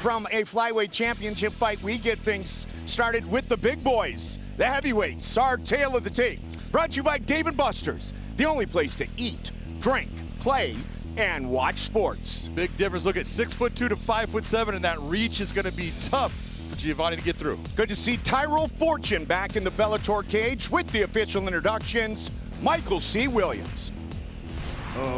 from a flyweight championship fight, we get things started with the big boys. The heavyweights, our tale of the tape. Brought to you by Dave & Buster's, the only place to eat, drink, play, and watch sports. Big difference. Look at 6'2" to 5'7", and that reach is going to be tough for Giovanni to get through. Good to see Tyrell Fortune back in the Bellator cage with the official introductions. Michael C. Williams.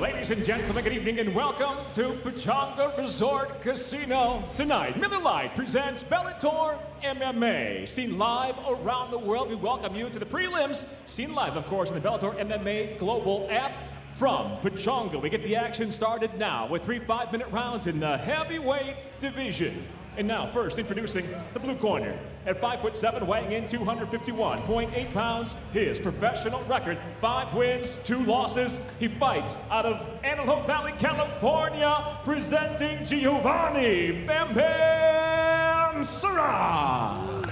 Ladies and gentlemen, good evening and welcome to Pechanga Resort Casino. Tonight, Miller Lite presents Bellator MMA. Seen live around the world, we welcome you to the prelims. Seen live, of course, in the Bellator MMA global app. From Pechanga, we get the action started now with 3 5-minute rounds in the heavyweight division. And now, first introducing the blue corner. At 5'7", weighing in 251.8 pounds, his professional record, 5 wins, 2 losses. He fights out of Antelope Valley, California, presenting Giovanni "Bam Bam" Sarran.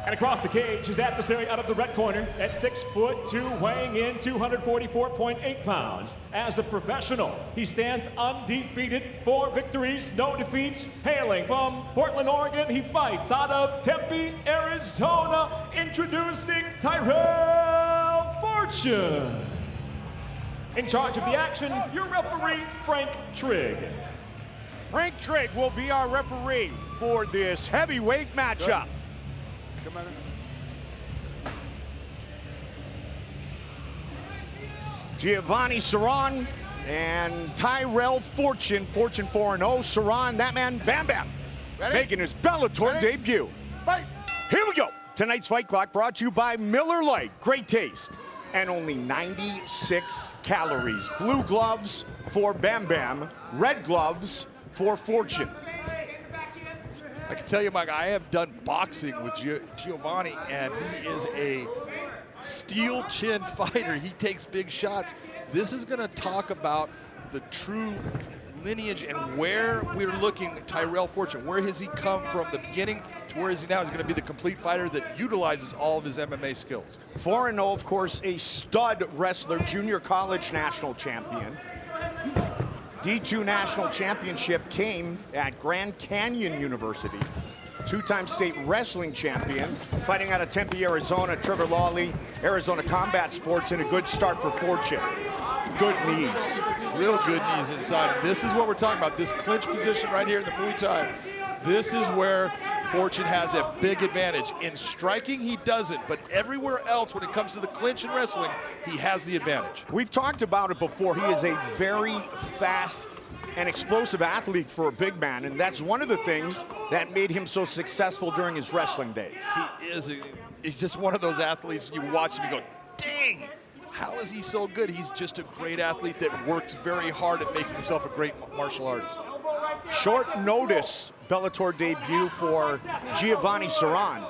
And across the cage, his adversary out of the red corner at 6'2", weighing in 244.8 pounds. As a professional, he stands undefeated, 4 victories, no defeats. Hailing from Portland, Oregon, he fights out of Tempe, Arizona, introducing Tyrell Fortune. In charge of the action, your referee, Frank Trigg. Frank Trigg will be our referee for this heavyweight matchup. Come on. Giovanni Sarran and Tyrell Fortune. Fortune 4-0. Sarran, that man, Bam Bam, making his Bellator debut. Fight. Here we go. Tonight's fight clock brought to you by Miller Lite. Great taste and only 96 calories. Blue gloves for Bam Bam, red gloves for Fortune. I can tell you, Mike, I have done boxing with Giovanni, and he is a steel chin fighter. He takes big shots. This is going to talk about the true lineage and where we're looking at Tyrell Fortune. Where has he come from the beginning to where is he now? He's going to be the complete fighter that utilizes all of his MMA skills. 4-0, of course, a stud wrestler, junior college national champion. D2 National Championship came at Grand Canyon University. 2-time state wrestling champion, fighting out of Tempe, Arizona. Trevor Lawley, Arizona Combat Sports, and a good start for Fortune. Good knees. Real good knees inside. This is what we're talking about, this clinch position right here in the Muay Thai. This is where Fortune has a big advantage. In striking, he doesn't, but everywhere else, when it comes to the clinch and wrestling, he has the advantage. We've talked about it before. He is a very fast and explosive athlete for a big man, and that's one of the things that made him so successful during his wrestling days. He's just one of those athletes, you watch him, you go, dang, how is he so good? He's just a great athlete that works very hard at making himself a great martial artist. Short notice Bellator debut for Giovanni Sarran.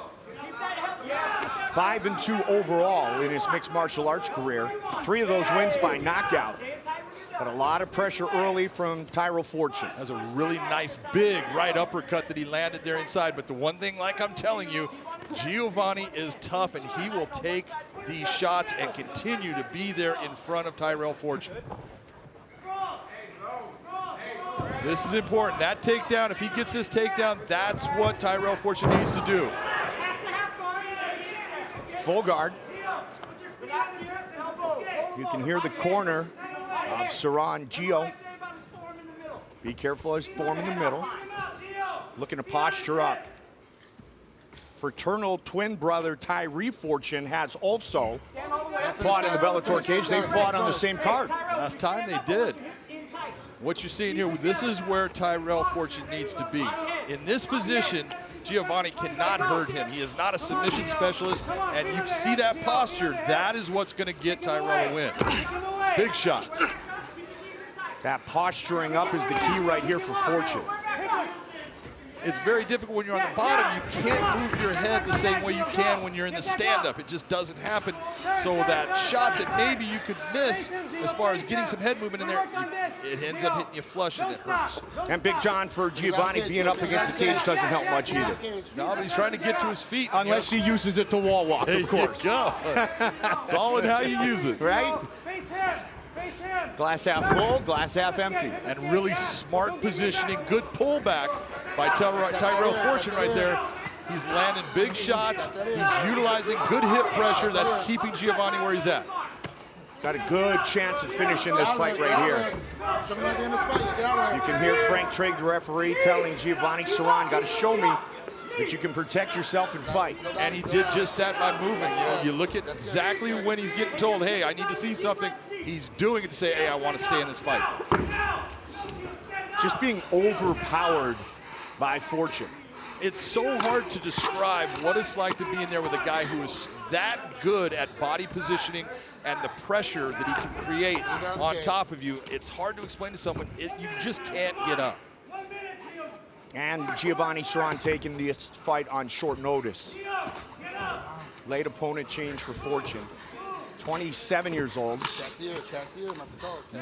5-2 overall in his mixed martial arts career. 3 of those wins by knockout. But a lot of pressure early from Tyrell Fortune. Has a really nice big right uppercut that he landed there inside. But the one thing, like I'm telling you, Giovanni is tough, and he will take these shots and continue to be there in front of Tyrell Fortune. This is important. That takedown, if he gets this takedown, that's what Tyrell Fortune needs to do. Full guard. You can hear the corner of Sarran. Gio. Be careful of his form in the middle. Looking to posture up. Fraternal twin brother Tyree Fortune has also fought in the Bellator cage. They fought on the same card. Last time they did. What you're seeing here, this is where Tyrell Fortune needs to be. In this position, Giovanni cannot hurt him. He is not a submission specialist, and you see that posture. That is what's going to get Tyrell a win. Big shots. That posturing up is the key right here for Fortune. It's very difficult when you're on the bottom. You can't move your head the same way you can when you're in the stand-up. It just doesn't happen. So that shot that maybe you could miss as far as getting some head movement in there, it ends up hitting you flush and it hurts. And Big John, for Giovanni, being up against the cage doesn't help much either. No, but he's trying to get to his feet. Unless he uses it to wall walk, of course. There you go. It's all in how you use it. Right? Glass half full, glass half empty. And really smart positioning, good pullback by Tyrell Fortune right there. He's landing big shots. He's utilizing good hip pressure. That's keeping Giovanni where he's at. Got a good chance of finishing this fight right here. You can hear Frank Trigg, the referee, telling Giovanni Sarran, got to show me that you can protect yourself and fight. And he did just that by moving. You know, you look at exactly when he's getting told, hey, I need to see something. He's doing it to say, hey, I want to stay in this fight. Just being overpowered by Fortune. It's so hard to describe what it's like to be in there with a guy who is that good at body positioning and the pressure that he can create on top of you. It's hard to explain to someone. You just can't get up. And Giovanni Sarran taking this fight on short notice. Late opponent change for Fortune. 27 years old.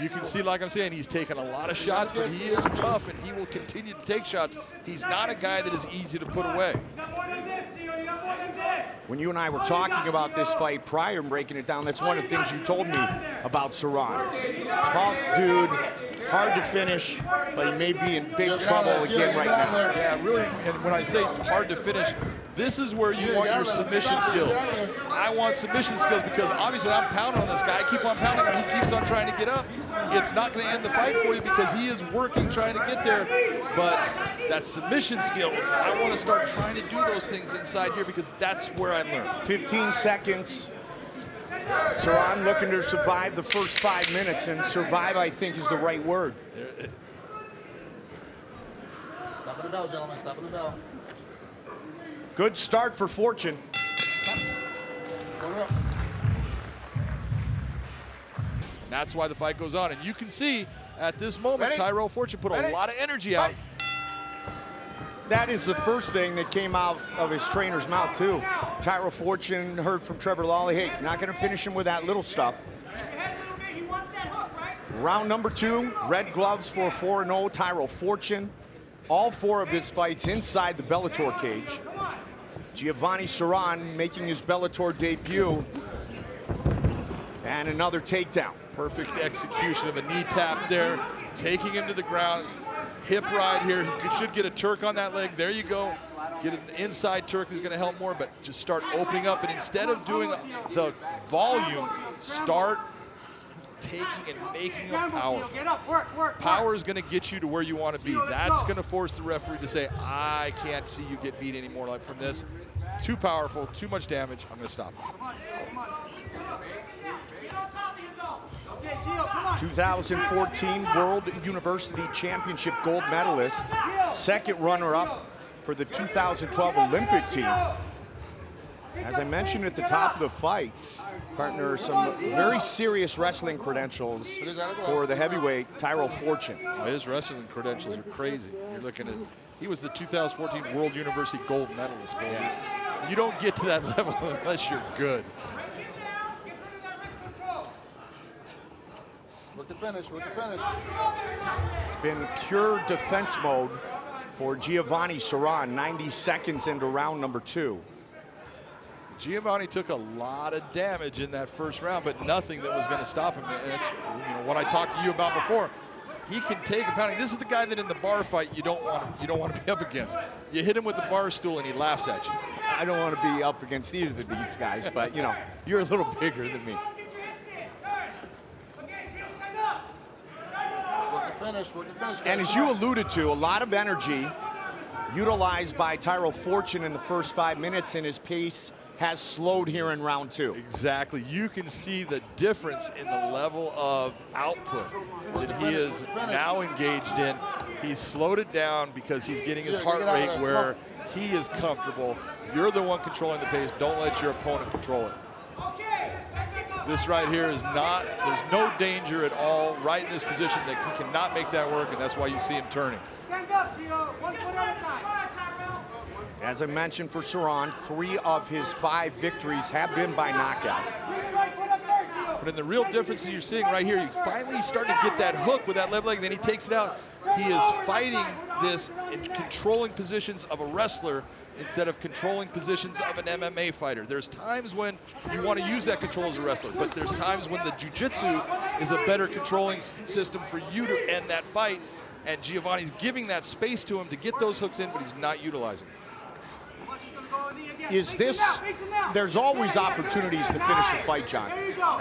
You can see, like I'm saying, he's taken a lot of shots, but he is tough and he will continue to take shots. He's not a guy that is easy to put away. When you and I were talking about this fight prior and breaking it down, that's one of the things you told me about Sarran. Tough dude, hard to finish, but he may be in big trouble again right now. Yeah, really, and when I say hard to finish, this is where you want your submission skills. I want submission skills because obviously I'm pounding on this guy. I keep on pounding him. He keeps on trying to get up. It's not going to end the fight for you because he is working, trying to get there. But that submission skills, I want to start trying to do those things inside here because that's where I learned. 15 seconds. Sarran looking to survive the first 5 minutes, and survive, I think, is the right word. Stop at the bell, gentlemen. Stop at the bell. Good start for Fortune. And that's why the fight goes on. And you can see at this moment, Tyrell Fortune put a lot of energy out. That is the first thing that came out of his trainer's mouth, too. Tyrell Fortune heard from Trevor Lawley, hey, not going to finish him with that little stuff. Round number 2, red gloves for 4-0, Tyrell Fortune. All 4 of his fights inside the Bellator cage. Giovanni Sarran making his Bellator debut. And another takedown. Perfect execution of a knee tap there, taking him to the ground. Hip ride here. He should get a Turk on that leg. There you go. Get an inside Turk is going to help more, but just start opening up. And instead of doing the volume, start taking and making them powerful. Power is going to get you to where you want to be. That's going to force the referee to say, I can't see you get beat anymore like from this. Too powerful, too much damage. I'm going to stop. 2014 World University Championship gold medalist, second runner-up for the 2012 Olympic team. As I mentioned at the top of the fight, partner, some very serious wrestling credentials for the heavyweight Tyrell Fortune. Oh, his wrestling credentials are crazy. You're looking at, he was the 2014 World University gold medalist. You don't get to that level unless you're good. Work the finish, work the finish. It's been pure defense mode for Giovanni Sarran, 90 seconds into round number 2. Giovanni took a lot of damage in that first round, but nothing that was going to stop him. And that's what I talked to you about before. He can take a pounding. This is the guy that in the bar fight you don't want to be up against. You hit him with the bar stool and he laughs at you. I don't want to be up against either of these guys, but you're a little bigger than me. Finish, and as you alluded to, a lot of energy utilized by Tyrell Fortune in the first 5 minutes, and his pace has slowed here in round 2. Exactly. You can see the difference in the level of output that he is now engaged in. He's slowed it down because he's getting his heart rate where he is comfortable. You're the one controlling the pace. Don't let your opponent control it. This right here is not, there's no danger at all right in this position that he cannot make that work, and that's why you see him turning. As I mentioned for Sarran, 3 of his 5 victories have been by knockout. But in the real difference that you're seeing right here, you finally start to get that hook with that left leg, then he takes it out. He is fighting this in controlling positions of a wrestler instead of controlling positions of an MMA fighter. There's times when you want to use that control as a wrestler, but there's times when the jiu-jitsu is a better controlling system for you to end that fight, and Giovanni's giving that space to him to get those hooks in, but he's not utilizing it. Is this, there's always opportunities to finish the fight, John.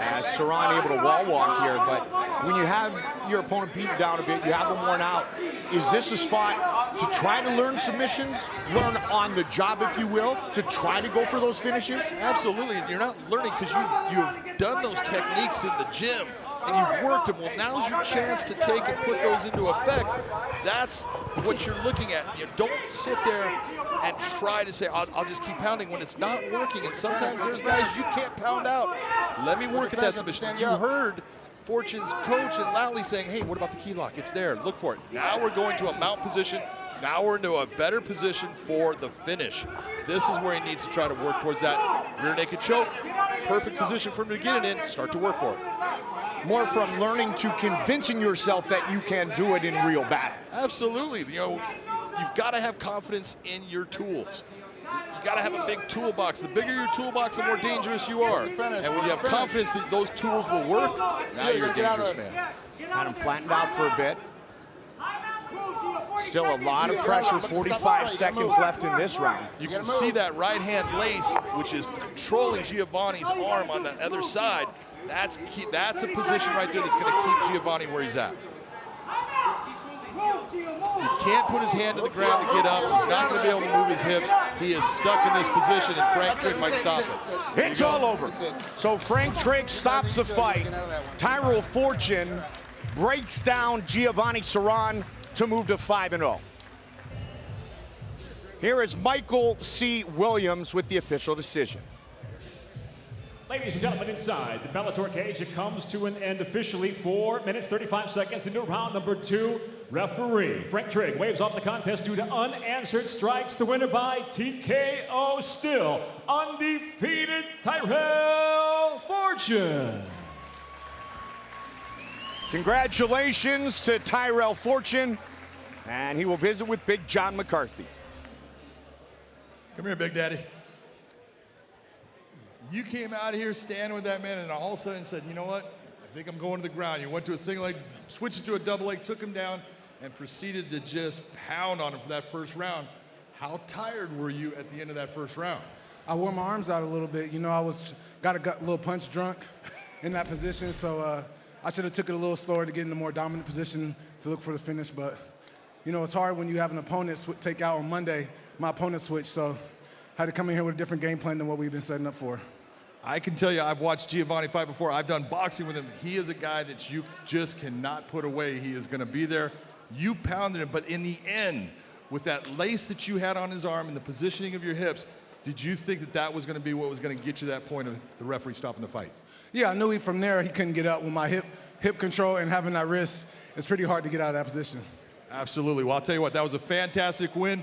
As Sarran able to wall walk here, but when you have your opponent beat down a bit, you have them worn out, is this a spot to try to learn submissions, learn on the job, if you will, to try to go for those finishes? Absolutely, you're not learning because you've done those techniques in the gym and you've worked them. Well, now's your chance to take and put those into effect. That's what you're looking at. You don't sit there and try to say, I'll just keep pounding when it's not working. And sometimes there's guys you can't pound out. Let me work at that submission. You heard Fortune's coach and Lally saying, hey, what about the key lock? It's there, look for it. Now we're going to a mount position. Now we're into a better position for the finish. This is where he needs to try to work towards that rear naked choke. Perfect position for him to get it in, start to work for it. More from learning to convincing yourself that you can do it in real battle. Absolutely. You know, you've got to have confidence in your tools. You got to have a big toolbox. The bigger your toolbox, the more dangerous you are. And when you have confidence that those tools will work, now you're a dangerous man. Had him flattened out for a bit. Still a lot of pressure, 45 seconds left in this round. You can see that right hand lace, which is controlling Giovanni's arm on the other side. That's key. That's a position right there that's going to keep Giovanni where he's at. He can't put his hand to the ground to get up. He's not going to be able to move his hips. He is stuck in this position, and Frank Trigg might stop it. It's all over. So Frank Trigg stops the fight. Tyrell Fortune breaks down Giovanni Sarran to move to 5-0. Here is Michael C. Williams with the official decision. Ladies and gentlemen, inside the Bellator cage, it comes to an end officially. 4 minutes, 35 seconds into round number 2. Referee Frank Trigg waves off the contest due to unanswered strikes. The winner by TKO, still undefeated, Tyrell Fortune. Congratulations to Tyrell Fortune, and he will visit with Big John McCarthy. Come here, Big Daddy. You came out here standing with that man and all of a sudden said, you know what? I think I'm going to the ground. You went to a single leg, switched it to a double leg, took him down, and proceeded to just pound on him for that first round. How tired were you at the end of that first round? I wore my arms out a little bit. You know, I got a little punch drunk in that position, so I should have took it a little slower to get in a more dominant position to look for the finish. But, you know, it's hard when you have an opponent take out on Monday. My opponent switched, so I had to come in here with a different game plan than what we've been setting up for. I can tell you, I've watched Giovanni fight before. I've done boxing with him. He is a guy that you just cannot put away. He is going to be there. You pounded him, but in the end, with that lace that you had on his arm and the positioning of your hips, did you think that that was going to be what was going to get you to that point of the referee stopping the fight? Yeah, I knew from there he couldn't get up with my hip control and having that wrist. It's pretty hard to get out of that position. Absolutely. Well, I'll tell you what, that was a fantastic win.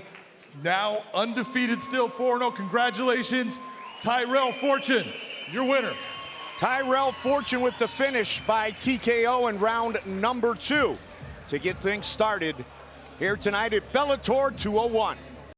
Now undefeated, still 4-0. Congratulations, Tyrell Fortune, your winner. Tyrell Fortune with the finish by TKO in round number 2 to get things started here tonight at Bellator 201.